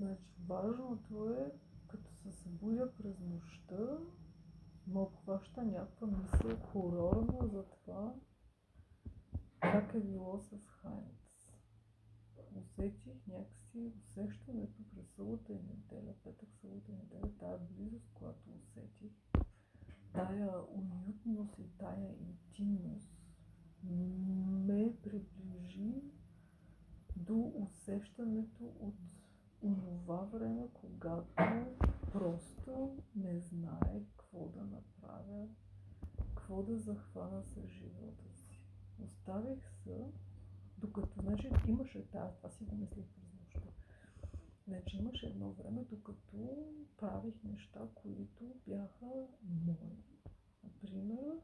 Значи, важното е, като се събудя през нощта, ме обхваща някаква мисъл хорорна за това, как е било с Хайнц. Усетих някакси усещането през събота и неделя, петък, събота и неделя, тая близост, която усетих, тая уютност и тая интимност ме приближи до усещането от онова време, когато просто не знае какво да направя, какво да захвана с живота си. Оставих се, докато, значи, имаше това си го мислих през нощта. Значи имаше едно време, докато правих неща, които бяха мои. Например,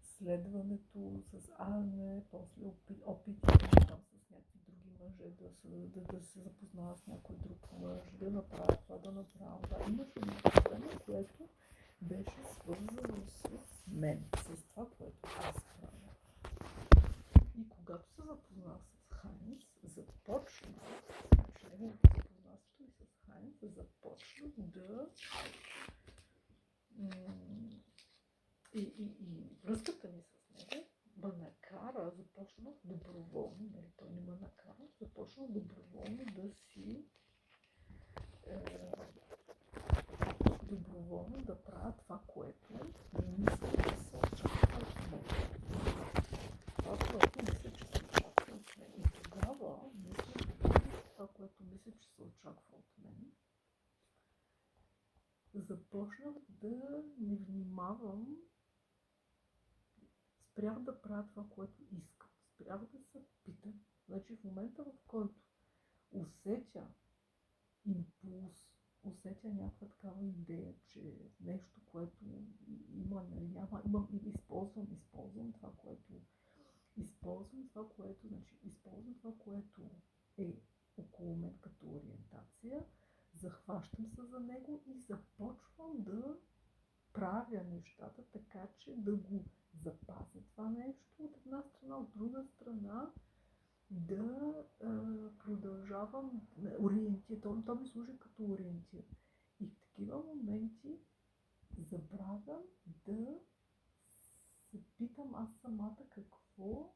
следването с Ане, после опитите там с някакви други мъже, да се запознава с някой друг мъж, да направя това, да направя това. Имаше нещо време, което беше свързано с мен, с това, което аз правя. И когато се запознах с Хайнц, започнах, значи неговото запознанство и с Хайнц, започнах да и връзката ми с него ме накара, започнах доброволно, нали, той не ме накара, започнах доброволно да си доброволно да правя това, което мисля, че се очаква от мен. Това, което мисля, че се очаква от мен. И тогава, това, което мисля, че се очаква от мен, започнах да не внимавам, спрях да правя това, което искам. Спрях да се питам. Значи в момента, в който усетя импулс, усетя някаква такава идея, че нещо, което има, нали, имам или използвам това, което използвам това, което е около мен като ориентация, захващам се за него и започвам да правя нещата така, че да го запазя това нещо от една страна, от друга страна да продължавам ориентир. То ми служи като ориентир. И в такива моменти забравям да се питам аз самата какво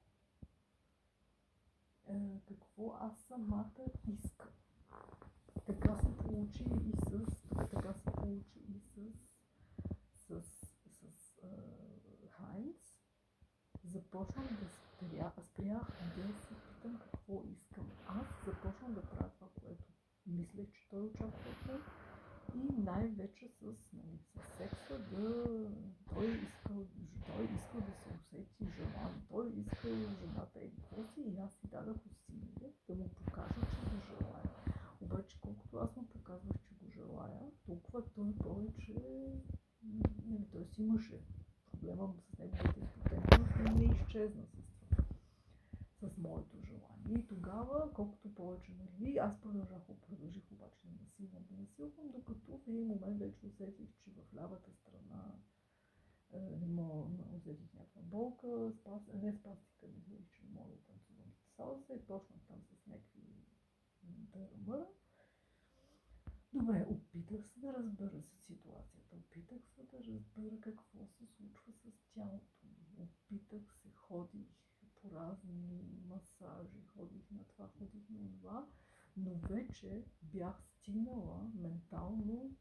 аз самата искам. Така се получи и с Хайнц. Започнах да спрях да се питам какво искам. Аз започнах да правя това, което мислех, че той очаква от мен. И най-вече с секса той искал да се усети желан. Той искал жената и какво си, и аз си дадах усилие да му покажа, че го желая. Обаче колкото аз му показвах, че го желая, толкова той повече той си имаше проблема с неговите изпотенност и не изчезна с моето желание. И тогава, колкото повече аз продължих обаче да насилвам, докато в един момент вече усетих, че в лявата страна усетих някаква болка, не спастика, че не мога да танцувам салса и почнах там с някакви дърма. Добре, опитах се да разбера ситуацията, опитах се да разбера какво се случва с тялото ми, опитах се, ходих по разни масажи, ходих на това, ходих на това, но вече бях стигнала ментално,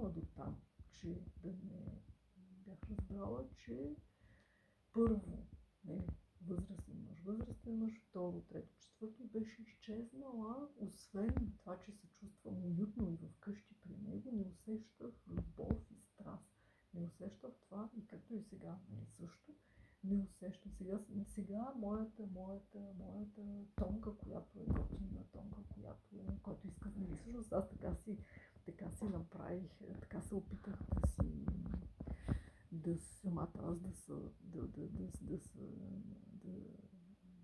до там, че бях разбрала, че първо, възрастен мъж, второ, трето, четвърто беше изчезнала, освен това, че се чувствам уютно и вкъщи при него, не усещах любов и страст. Не усещах това и както и сега, също не усещам. Сега моята тонка, която е готина, тонка, който иска, всъщност аз така си направих, така се опитах да самата аз да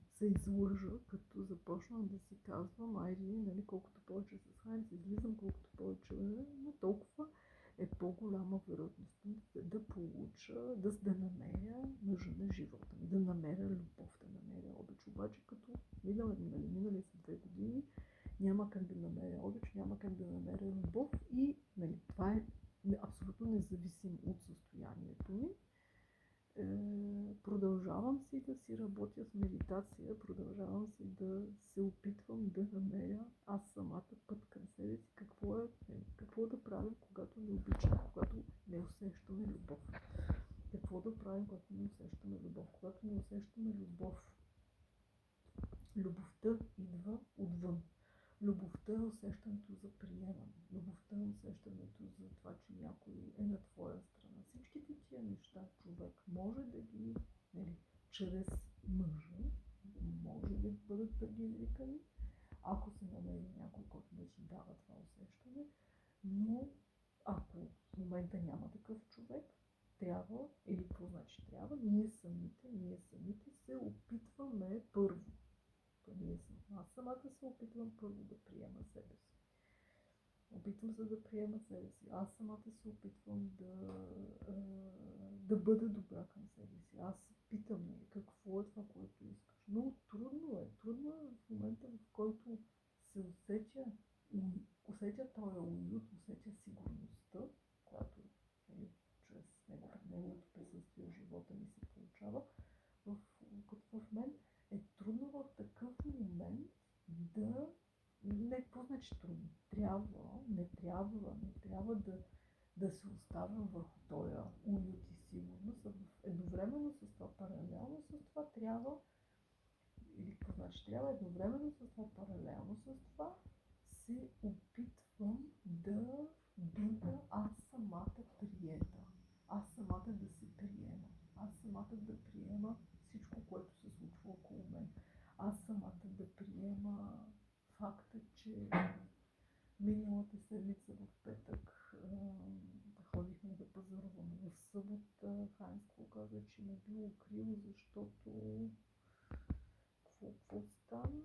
се излъжа, като започнах да си казвам, айде, колкото повече с Хайнц излизам, колкото повече, но толкова е по-голяма вероятността да получа, да намеря мъжа на живота ми, да намеря любов, да намеря обич. Обаче като минали са 2 години, няма как да намеря обич, няма как да намеря любов и нали, това е абсолютно независимо от състоянието ми. Продължавам си да си работя с медитация, продължавам си да се опитвам да намеря аз самата път към себе си, какво да правим, когато не обичаме, когато не усещаме любов. Какво да правим, когато не усещаме любов? Когато не усещаме любов, любовта идва отвън. Любовта е усещането за приемане. Любовта е усещането за това, че някой е на твоя страна. Всичките тия неща човек може да ги, нали, чрез мъжа, може да бъдат предизвикани, ако се намери някой, който да ти дава това усещане, но ако в момента няма такъв човек, трябва, или какво значи трябва, ние самите се опитваме първо. Аз самата се опитвам първо да приема себе си. Опитвам се да приема себе си. Аз самата се опитвам да бъда добра към себе си. Аз питам какво е това, което искаш. Но трудно е. Трудно е в момента, в който се усетя този уют, усетя сигурността, която чрез неговото присъствие в живота ми се получава. В мен е трудно в такъв момент да... Не, какво значи трудно? Не трябва да се оставям върху този уют и сигурност, едновременно с това, паралелно с това трябва, или какво значи трябва, едновременно с това, паралелно с това, се опитвам да бъда аз самата приета. Аз самата да се приема. Аз самата да приема всичко, което се случва около мен. Аз самата да приема факта, че миналата седмица в петък ходихме да пазаруваме. В събота Хайнско каза, че ме било криво, защото какво стана?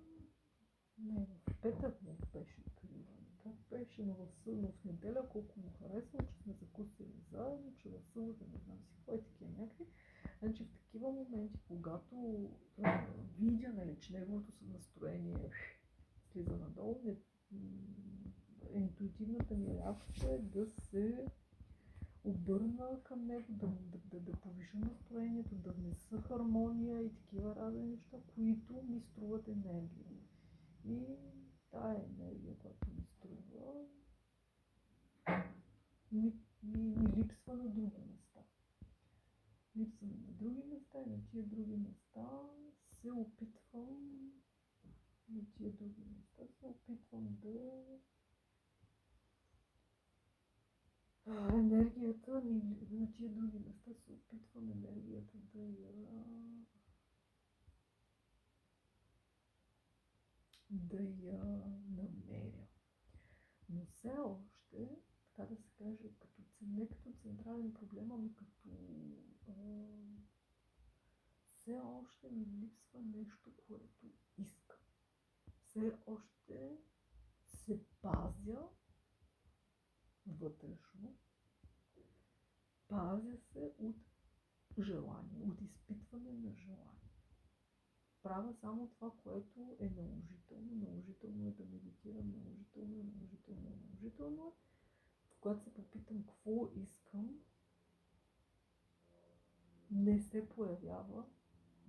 Не, в петък му беше криво. Как беше, но в неделя колко му харесало, че сме закусили заедно, че в събота не знам си какво е такива някакви. Значи в такива моменти, когато видя, нали, че неговото настроение слиза надолу, интуитивната ми реакция е да се обърна към него, да повиша настроението, да внеса хармония и такива разни неща, които ми струват енергия. И тая енергия, която ми струва, ми липсва на други места. Липсва на други места и на тия други места се опитвам да енергията на тия други места се опитвам енергията да я намеря. Но все още, така да се каже, не като централен проблем, ами като все още ми липсва нещо, което искам. Все още се пазя вътрешно, пазя се от желание, от изпитване на желание. Правя само това, което е наложително. Наложително е да медитирам, наложително е. Когато се попитам какво искам, не се появява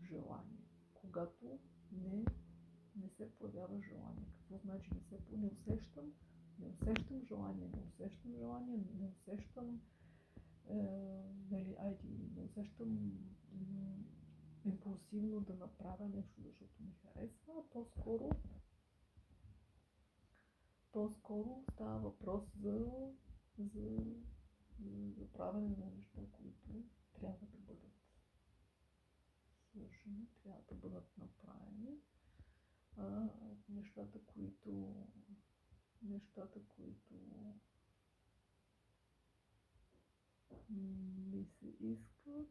желание. Когато не се появява желание. Какво значи не усещам желание, не усещам не усещам импулсивно да направя нещо, защото ми харесва, а по-скоро става въпрос за правене на неща, които трябва да бъдат свършени, трябва да бъдат направени. Нещата, които ми се искат,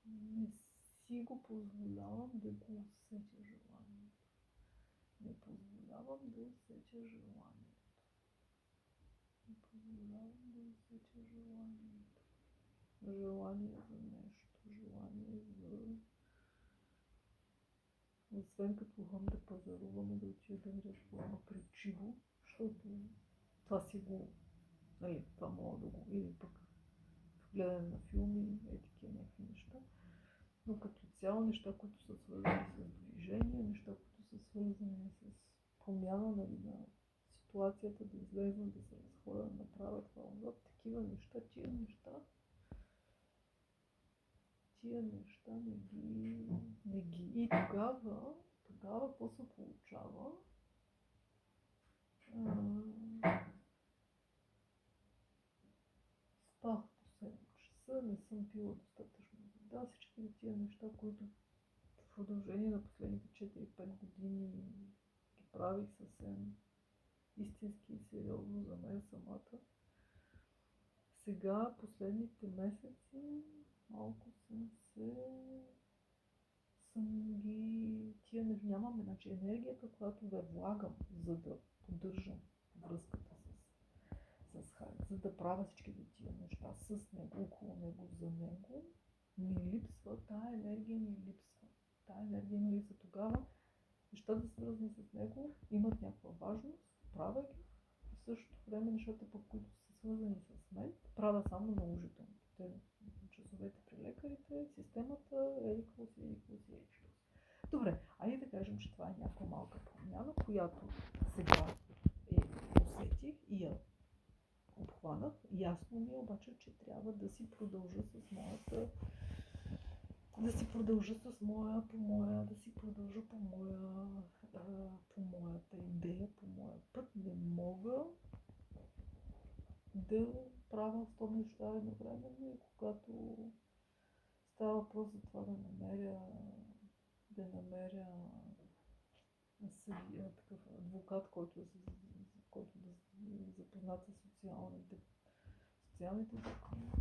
не си го позволявам да го усетя желанието. Не позволявам да усетя желанието. Желание за нещо, желание Освен като ходим да пазаруваме, да отидем да рекламираме пречиво, защото това си го, нали, това мога да го, или пък в гледане на филми, такива някакви неща. Но като цяло неща, които са свързани с движение, неща, които са свързани с промяна, нали, на ситуацията, да излезнат, да се разходят, да направят това, отзад, такива неща, тия неща не ги. И тогава какво се получава? Спах по 7 часа, не съм пила достатъчно вода, всички тия неща, които в продължение на последните 4-5 години ги правих съвсем истински и сериозно за мен самата. Сега, последните месеци, малко тия не нямам, значи енергията, която да влагам, за да поддържам връзката с Хайк, за да правя всички тия неща с него, около него, за него, ми липсва, тая енергия ми липсва. Тогава нещата, свързани с него, имат някаква важност, правя ги. В същото време нещата, по които са свързани с мен, правя само наложително. Часовете при лекарите, системата, едикво си. Добре, айде да кажем, че това е някаква малка промяна, която сега усетих и я обхванах. Ясно ми е обаче, че трябва да си продължа с моята по моята идея, по моя път. Не мога да правя 100 неща едновременно и когато става въпрос за това да намеря такъв адвокат, който да запознат с социалните закони.